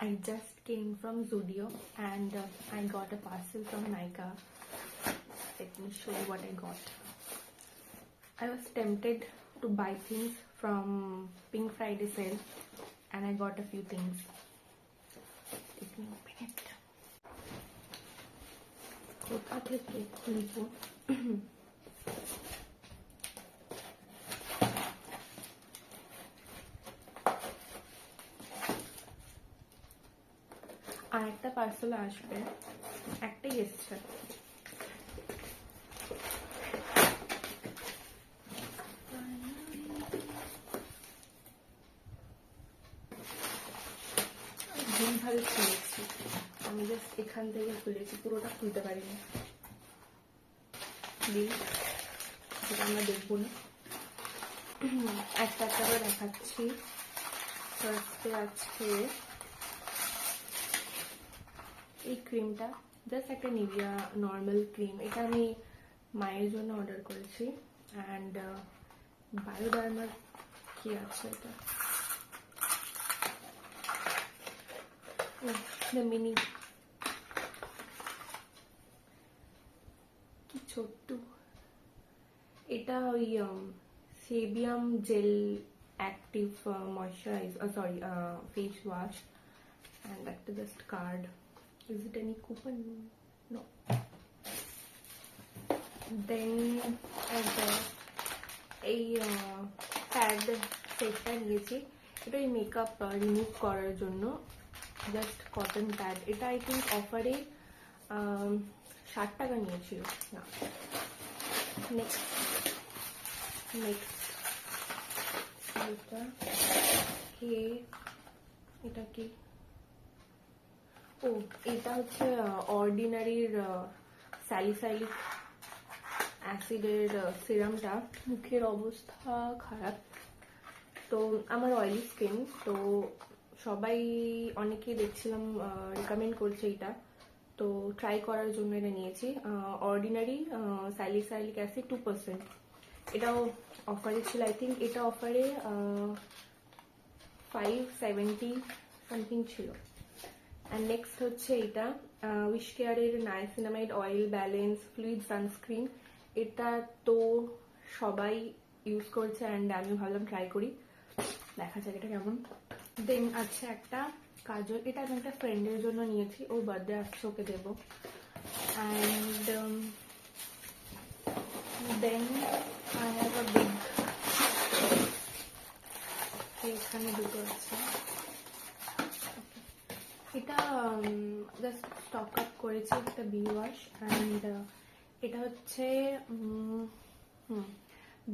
I just came from Zudio and I got a parcel from Nykaa. Let me show you what I got. I was tempted to buy things from Pink Friday sale and I got a few things. Let me open it. কোথা থেকে খুলবো? আর একটা parcel আসবে, একটাই এসছে। ভুলভাবে খুলেছি আমি, জাস্ট এখান থেকে খুলেছি, পুরোটা খুলতে পারিনি। সেটা আমরা দেখবো না, একটা একটা করে দেখাচ্ছি। ফার্স্টে আছে এই ক্রিমটা, জাস্ট একটা নিভিয়া নর্মাল ক্রিম। এটা আমি মায়ের জন্য অর্ডার করেছি। অ্যান্ড বায়োডার্মার কি আছে এটা, মিনি, কি ছোট্ট। এটা ওই Sebium gel active moisturiser, sorry face wash. And একটা just card. Is it any coupon? No. Then I got এই প্যাড সেটটা নিয়েছি। এটা এই মেকআপ রিমুভ করার জন্য, জাস্ট কটন প্যাড। এটা আই থিঙ্ক অফারে 60 টাকা নিয়েছিল না। নেক্সট এটা কি? ও, এটা হচ্ছে অর্ডিনারির স্যালিসাইলিক অ্যাসিডের সিরামটা। মুখের অবস্থা খারাপ, তো আমার অয়েলি স্কিন, তো সবাই অনেকেই দেখছিলাম রিকমেন্ড করছে এটা, তো ট্রাই করার জন্য এটা নিয়েছি। Ordinary salicylic acid 2%। এটাও অফারে ছিল, আই থিঙ্ক এটা অফারে 570 সামথিং ছিল। অ্যান্ড নেক্সট হচ্ছে এটা উইশ কেয়ারের niacinamide oil balance fluid sunscreen. এটা তো সবাই ইউজ করছে অ্যান্ড আমিও ভাবলাম ট্রাই করি, দেখা যাক এটা কেমন। দেন আছে একটা কাজল, এটা আমি একটা ফ্রেন্ডের জন্য নিয়েছি, ওর বার্থডে আসছে, ওকে দেবো। And then I have a big, এখানে দুটো আছে। এটা জাস্ট স্টক আপ করেছি, একটা বি ওয়াশ। অ্যান্ড এটা হচ্ছে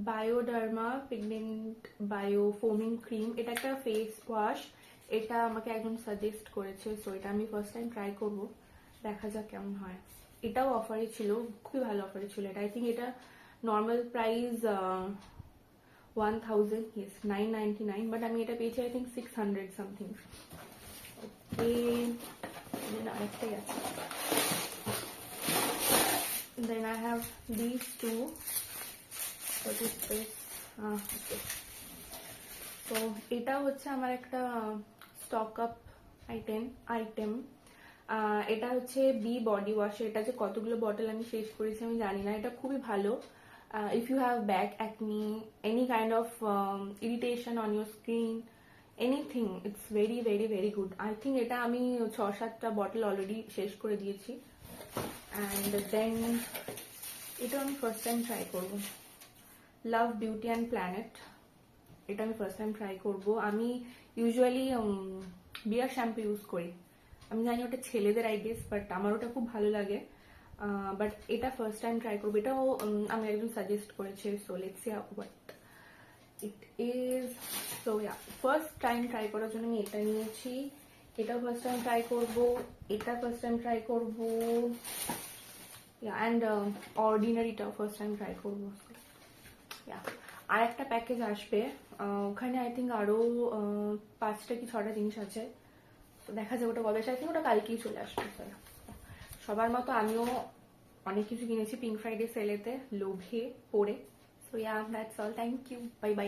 বায়োডার্মা পিগমেন্ট বায়ো ফোমিং ক্রিম। এটা একটা ফেস ওয়াশ, এটা আমাকে একজন সাজেস্ট করেছে, সো এটা আমি ফার্স্ট টাইম ট্রাই করবো, দেখা যাক কেমন হয়। এটাও অফারে ছিল, খুবই ভালো অফারে ছিল এটা। আই থিঙ্ক এটা নর্মাল প্রাইস 1000, ইয়েস 999, বাট আমি এটা পেয়েছি আই থিঙ্ক 600 সামথিং। আরেকটাই আছে। Then I have these two. What is this? Okay. So এটা হচ্ছে আমার একটা স্টক আপ আইটেম। এটা হচ্ছে বি বডি ওয়াশ। এটা যে কতগুলো বটল আমি শেষ করেছি আমি জানি না। এটা খুবই ভালো। If you have back acne, any kind of irritation on your skin, anything, it's very very very good. I think এটা আমি 6-7টা বটল অলরেডি শেষ করে দিয়েছি। অ্যান্ড দেন এটা আমি ফার্স্ট টাইম ট্রাই করব, লাভ বিউটি অ্যান্ড প্ল্যানেট। এটা আমি ফার্স্ট টাইম ট্রাই করব। আমি ইউজুয়ালি বিয়ার শ্যাম্পু ইউজ করি, আমি জানি ওটা ছেলেদের আই গেস, বাট আমার ওটা খুব ভালো লাগে। বাট এটা ফার্স্ট টাইম ট্রাই করবো। এটাও আমি একজন সাজেস্ট করেছে, so let's see what it is. So yeah, first time try করার জন্য আমি এটা নিয়েছি। এটাও ফার্স্ট টাইম ট্রাই করবো, এটা ফার্স্ট টাইম ট্রাই করবো, অ্যান্ড অর্ডিনারিটাও ফার্স্ট টাইম ট্রাই করবো। আর একটা প্যাকেজ আসবে, ওখানে আই থিঙ্ক আরো 5টা কি 6টা জিনিস আছে, দেখা যাবে ওটা কবে আসে। আই থিঙ্ক ওটা কালকেই চলে আসবে। সবার মতো আমিও অনেক কিছু কিনেছি পিঙ্ক ফ্রাইডে সেলেতে, লোভে পড়ে। So yeah, that's all, thank you, bye by.